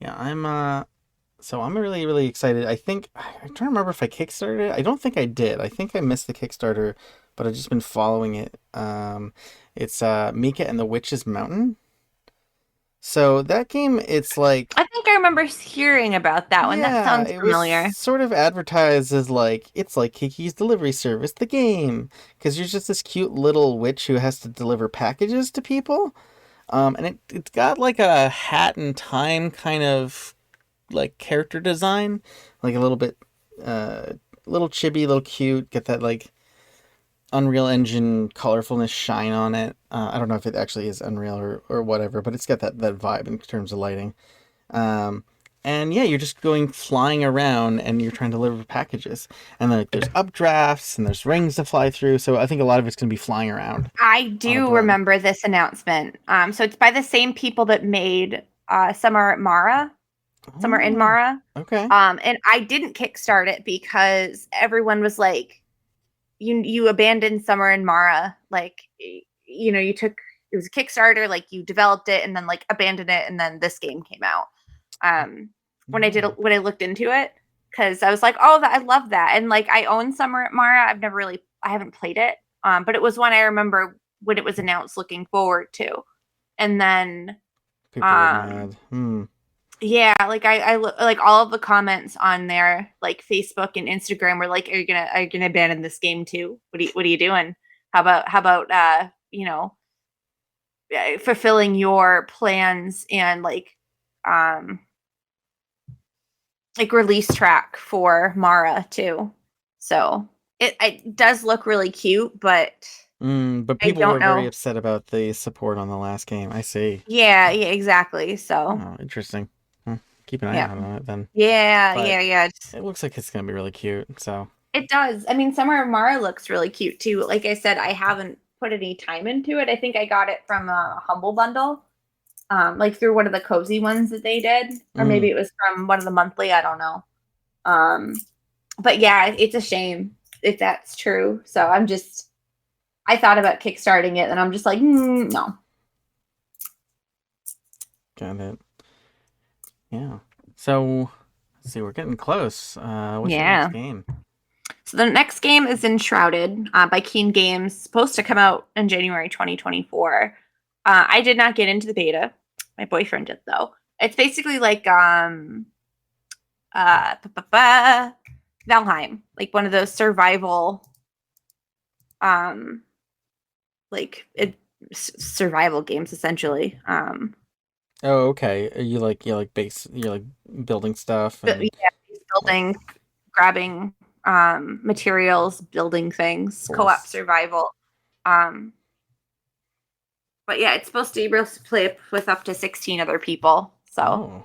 Yeah, I'm really, really excited. I'm trying to remember if I kickstarted it. I don't think I did. I think I missed the Kickstarter, but I've just been following it. It's Mika and the Witch's Mountain. So that game, it's like, I think I remember hearing about that one. That sounds familiar. It was sort of advertised as like, it's like Kiki's Delivery Service, the game, because you're just this cute little witch who has to deliver packages to people. And it's got like a Hat in Time kind of like character design, like a little bit, little chibi, little cute. Get that like Unreal Engine colorfulness shine on it. I don't know if it actually is Unreal or whatever, but it's got that vibe in terms of lighting. And yeah, you're just flying around and you're trying to deliver packages. And there's updrafts and there's rings to fly through. So I think a lot of it's going to be flying around. I do remember this announcement. So it's by the same people that made Summer in Mara. Okay. And I didn't kickstart it because everyone was like, you abandoned Summer in Mara. Like, you took, it was a Kickstarter, like you developed it and then like abandoned it. And then this game came out. When I looked into it, because I was like, oh, I love that. And like, I own Summer in Mara. I haven't played it. But it was one I remember when it was announced looking forward to. And then, people were mad. Yeah, like I like all of the comments on there, like Facebook and Instagram were like, are you gonna abandon this game too? What are you doing? How about fulfilling your plans and like release track for Mara too. So it does look really cute, but people were very upset about the support on the last game. I see. Yeah, exactly. So interesting. keep an eye Yeah. out on it then. Yeah, But yeah. it looks like it's gonna be really cute. So It does. I mean, Summer of Mara looks really cute too. Like I said, I haven't put any time into it. I think I got it from a Humble Bundle, like through one of the cozy ones that they did, or maybe it was from one of the monthly. I don't know. But yeah, it's a shame if that's true. So I thought about kickstarting it, and I'm just like, no. got it. Yeah. So let's see, we're getting close. What's your next game? So the next game is Enshrouded by Keen Games, supposed to come out in January 2024. I did not get into the beta. My boyfriend did though. It's basically like Valheim, like one of those survival survival games essentially. Oh, okay. You're like building stuff and Building, grabbing materials, building things, co-op survival. But yeah, it's supposed to be able to play with up to 16 other people. So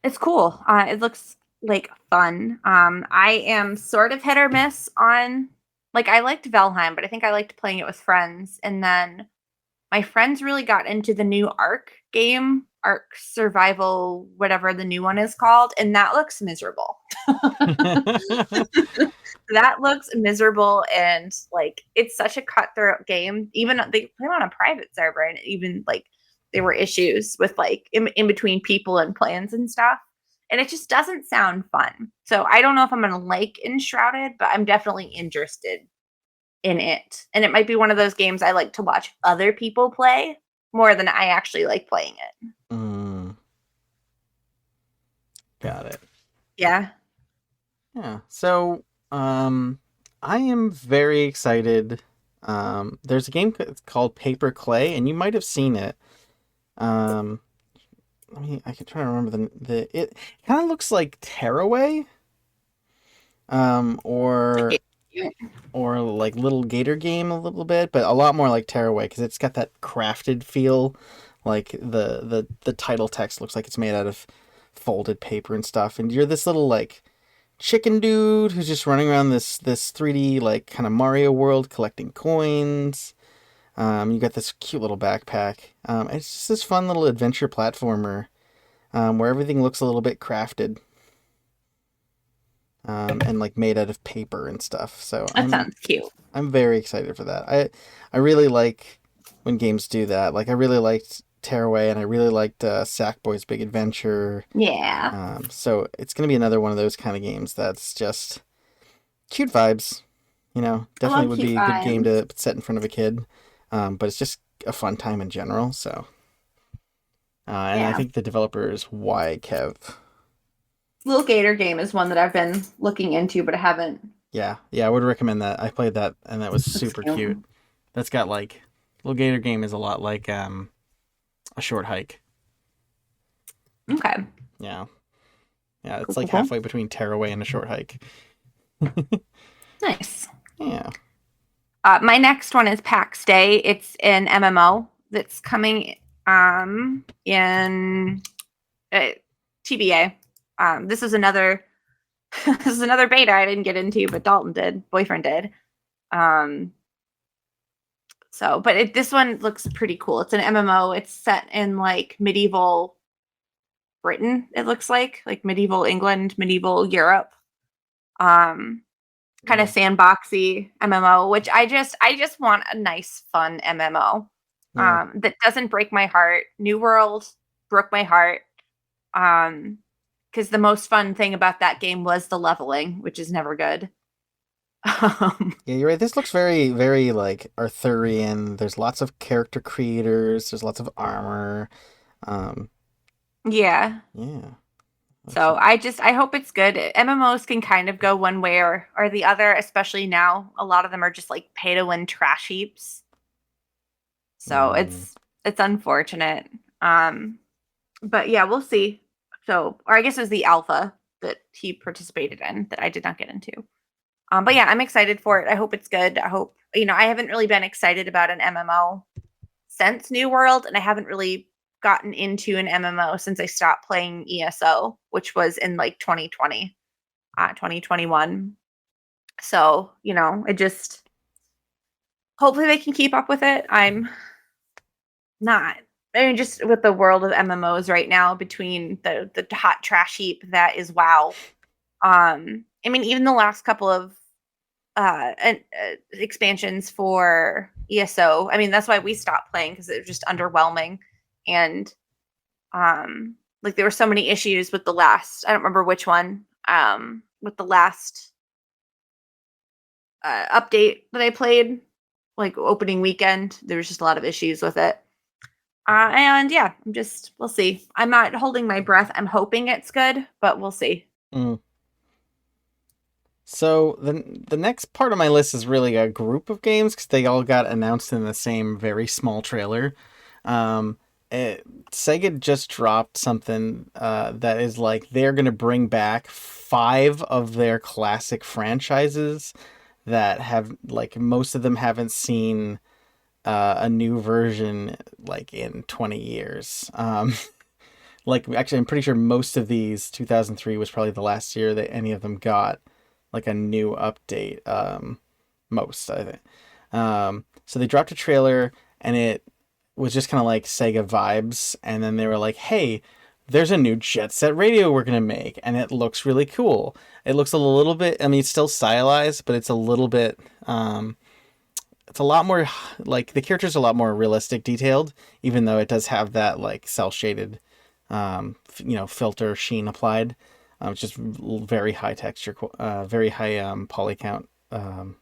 it's cool. It looks like fun. I am sort of hit or miss on, like, I liked Valheim, but I think I liked playing it with friends. And then my friends really got into the new Ark game, Ark Survival, whatever the new one is called, and that looks miserable. That looks miserable, and like it's such a cutthroat game. Even they put on a private server, and even like there were issues with like in between people and plans and stuff, and it just doesn't sound fun. So I don't know if I'm gonna like Enshrouded, but I'm definitely interested in it. And it might be one of those games I like to watch other people play more than I actually like playing it. Got it. Yeah. Yeah. So, I am very excited. There's a game called Paper Clay, and you might have seen it. I can try to remember it kind of looks like Tearaway. Or like Little Gator Game a little bit, but a lot more like Tearaway because it's got that crafted feel. Like the title text looks like it's made out of folded paper and stuff, and you're this little like chicken dude who's just running around this 3D like kind of Mario world collecting coins. You got this cute little backpack. It's just this fun little adventure platformer where everything looks a little bit crafted. And like made out of paper and stuff. So that sounds cute. I'm very excited for that. I really like when games do that. Like I really liked Tearaway, and I really liked Sackboy's Big Adventure. Yeah. So it's gonna be another one of those kind of games that's just cute vibes. You know, definitely would be a good game to set in front of a kid. But it's just a fun time in general. So, and I think the developer is YKev. Little Gator Game is one that I've been looking into, but I haven't. Yeah, I would recommend that. I played that, and that was super cute. That's got like Little Gator Game is a lot like a Short Hike. Okay. Yeah, it's like halfway between Tearaway and a Short Hike. Nice. Yeah. My next one is PAX Day. It's an MMO that's coming in TBA. This is another beta I didn't get into, but Dalton did, boyfriend did. But this one looks pretty cool. It's an MMO. It's set in like medieval Britain. It looks like medieval England, medieval Europe. Kind of sandboxy MMO, which I just want a nice, fun MMO that doesn't break my heart. New World broke my heart. Because the most fun thing about that game was the leveling, which is never good. Yeah, you're right. This looks very, very like Arthurian. There's lots of character creators. There's lots of armor. Yeah. So I hope it's good. MMOs can kind of go one way or the other, especially now. A lot of them are just like pay to win trash heaps. So it's unfortunate. But yeah, we'll see. So, or I guess it was the alpha that he participated in that I did not get into. But yeah, I'm excited for it. I hope it's good. I hope, I haven't really been excited about an MMO since New World, and I haven't really gotten into an MMO since I stopped playing ESO, which was in like 2020, 2021. So, it just hopefully they can keep up with it. I'm not. I mean, just with the world of MMOs right now, between the hot trash heap that is WoW. I mean, even the last couple of expansions for ESO. I mean, that's why we stopped playing, because it was just underwhelming, and like there were so many issues with the last. I don't remember which one. With the last update that I played, like opening weekend, there was just a lot of issues with it. And yeah, we'll see. I'm not holding my breath. I'm hoping it's good, but we'll see. Mm. So the next part of my list is really a group of games, because they all got announced in the same very small trailer. Sega just dropped something that is like they're going to bring back 5 of their classic franchises that have, like, most of them haven't seen a new version like in 20 years. Like, actually, I'm pretty sure most of these, 2003 was probably the last year that any of them got like a new update. Most, I think. So they dropped a trailer, and it was just kind of like Sega vibes, and then they were like, hey, there's a new Jet Set Radio we're going to make, and it looks really cool. It looks a little bit, I mean, it's still stylized, but it's a little bit, it's a lot more, like, the characters are a lot more realistic detailed, even though it does have that, like, cel-shaded, filter sheen applied. It's just very high texture, very high poly count. But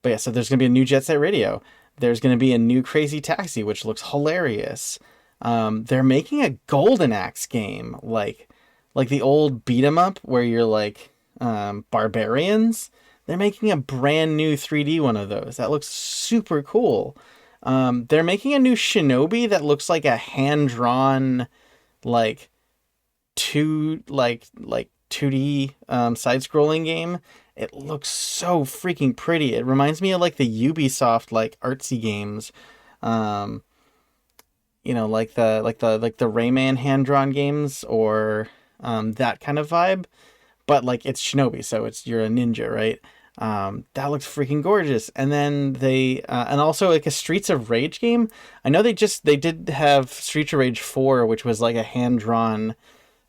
yeah, so there's going to be a new Jet Set Radio. There's going to be a new Crazy Taxi, which looks hilarious. They're making a Golden Axe game, like the old beat 'em up where you're like barbarians. They're making a brand new 3D one of those. That looks super cool. They're making a new Shinobi that looks like a hand drawn, like 2D side scrolling game. It looks so freaking pretty. It reminds me of like the Ubisoft like artsy games, like the Rayman hand drawn games, or that kind of vibe. But like it's Shinobi, so you're a ninja, right? That looks freaking gorgeous. And then they and also like a Streets of Rage game. I know they did have Streets of Rage 4, which was like a hand drawn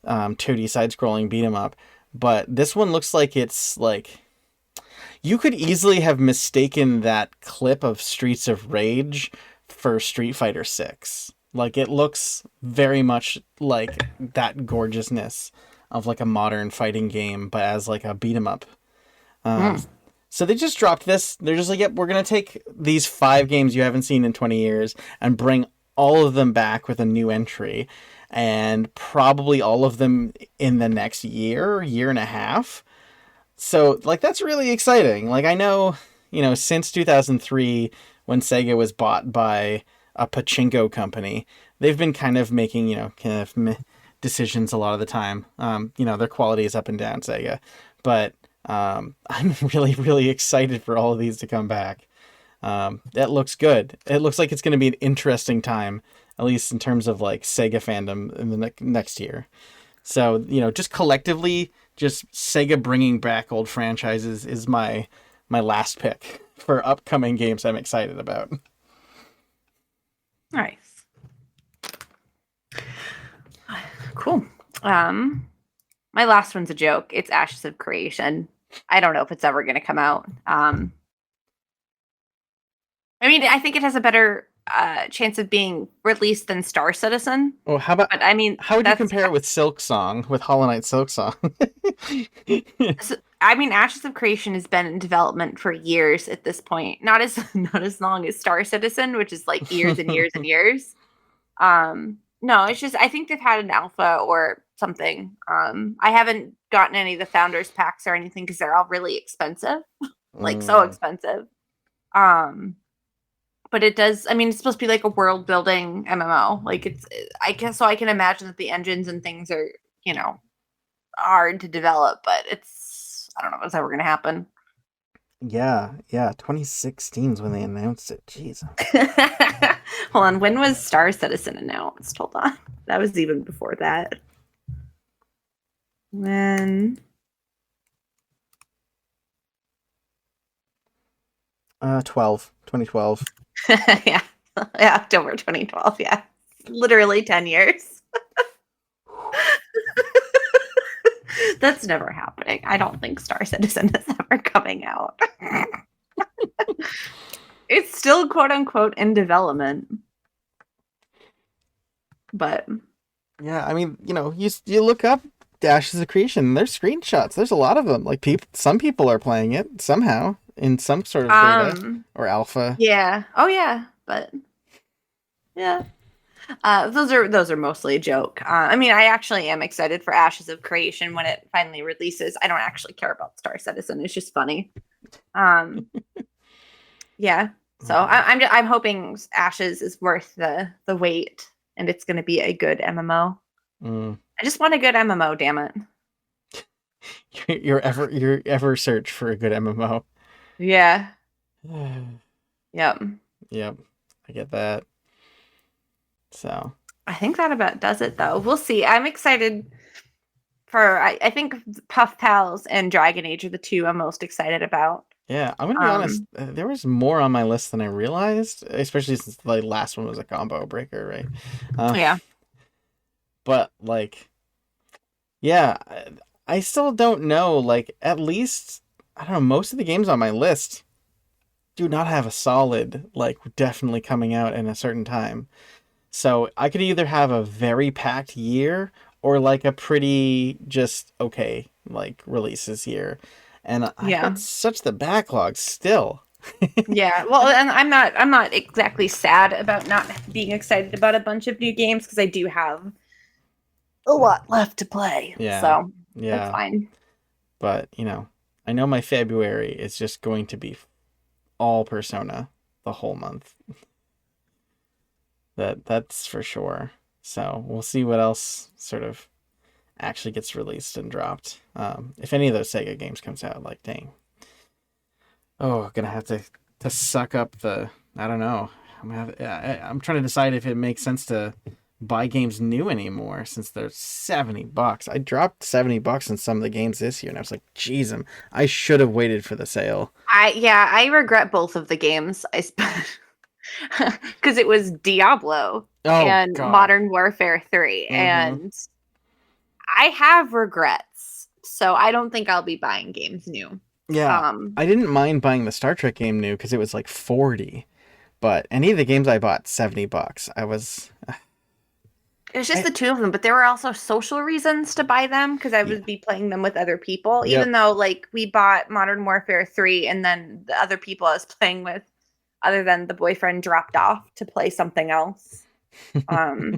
2D side scrolling beat 'em up. But this one looks like it's like you could easily have mistaken that clip of Streets of Rage for Street Fighter 6. Like, it looks very much like that gorgeousness of like a modern fighting game, but as like a beat 'em up. So they just dropped this. They're just like, yep, we're gonna take these 5 games you haven't seen in 20 years and bring all of them back with a new entry, and probably all of them in the next year and a half. So, like, that's really exciting. Like, I know, since 2003, when Sega was bought by a pachinko company, they've been kind of making, decisions a lot of the time. Their quality is up and down, Sega. But I'm really, really excited for all of these to come back. That looks good. It looks like it's going to be an interesting time, at least in terms of like Sega fandom in the next year. So, just collectively, just Sega bringing back old franchises is my last pick for upcoming games I'm excited about. Nice. Cool. My last one's a joke. It's Ashes of Creation. I don't know if it's ever going to come out. I mean, I think it has a better chance of being released than Star Citizen. Well, how about? But I mean, how would you compare it with Silksong, with Hollow Knight Silksong? So, I mean, Ashes of Creation has been in development for years at this point. Not as long as Star Citizen, which is like years and years and years. No, it's just I think they've had an alpha or something. I haven't gotten any of the founders packs or anything because they're all really expensive, like so expensive. But it does. I mean, it's supposed to be like a world building MMO. Like it's. I guess so. I can imagine that the engines and things are hard to develop, but I don't know if it's ever going to happen. Yeah, 2016 is when they announced it. Jeez. Hold on. When was Star Citizen announced? Hold on. That was even before that. When? 2012. Yeah. Yeah, October 2012. Yeah. Literally 10 years. That's never happening. I don't think Star Citizen is ever coming out. It's still quote unquote in development. But Yeah, I mean, you look up Ashes of Creation, there's screenshots. There's a lot of them. Like some people are playing it somehow in some sort of beta or alpha. Yeah. Oh yeah, but yeah. Those are mostly a joke. I mean, I actually am excited for Ashes of Creation when it finally releases. I don't actually care about Star Citizen. It's just funny. Yeah. So I'm hoping Ashes is worth the wait, and it's going to be a good MMO. I just want a good MMO. Damn it. You're ever search for a good MMO. Yeah. Yep. I get that. So I think that about does it, though. We'll see. I'm excited for. I think Puff Pals and Dragon Age are the two I'm most excited about. Yeah, I'm gonna be honest. There was more on my list than I realized, especially since the last one was a combo breaker, right? Yeah. But yeah, I still don't know. Like, at least I don't know. Most of the games on my list do not have a solid definitely coming out in a certain time. So I could either have a very packed year or a pretty just okay releases year. And I've got such the backlog still. Yeah, well, and I'm not exactly sad about not being excited about a bunch of new games because I do have a lot left to play. Yeah, so that's fine. But I know my February is just going to be all Persona the whole month. That's for sure. So we'll see what else sort of actually gets released and dropped. If any of those Sega games comes out, dang. Oh, gonna have to suck up the. I don't know. I'm trying to decide if it makes sense to buy games new anymore since they're $70. I dropped $70 in some of the games this year, and I was like, "Geez, I should have waited for the sale." I regret both of the games I spent because it was Diablo and God. Modern Warfare 3, and I have regrets, so I don't think I'll be buying games new. Yeah, I didn't mind buying the Star Trek game new because it was $40, but any of the games I bought $70. I was. It was just the two of them, but there were also social reasons to buy them because I would be playing them with other people. Even though we bought Modern Warfare 3, and then the other people I was playing with, other than the boyfriend, dropped off to play something else. I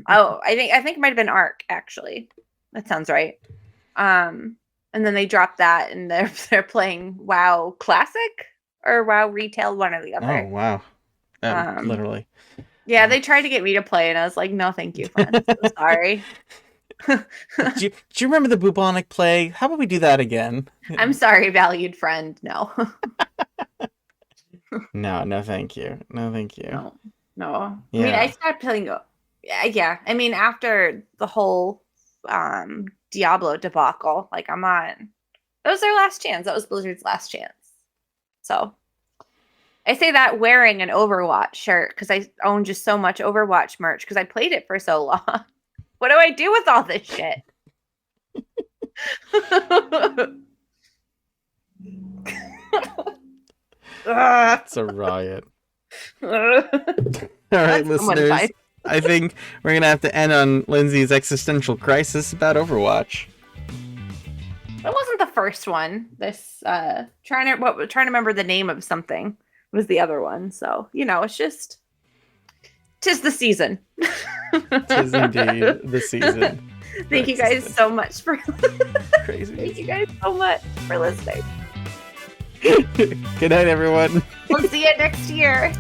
think it might have been Ark, actually. That sounds right. And then they dropped that, and they're playing WoW Classic or WoW Retail, one or the other. Oh wow! Literally. Yeah, they tried to get me to play, and I was like, "No, thank you, friend. I'm sorry." do you remember the bubonic plague? How about we do that again? I'm sorry, valued friend. No. No, thank you. No, thank you. No. Yeah. I mean, I stopped playing. Yeah. I mean, after the whole Diablo debacle, I'm on. That was their last chance. That was Blizzard's last chance. So I say that wearing an Overwatch shirt because I own just so much Overwatch merch because I played it for so long. What do I do with all this shit? It's a riot. All right, listeners. I think we're going to have to end on Lindsay's existential crisis about Overwatch. That wasn't the first one. This trying to remember the name of something was the other one. So, it's 'tis the season. 'Tis indeed the season. Thank you guys so much for crazy. Thank you guys so much for listening. Good night, everyone. We'll see you next year.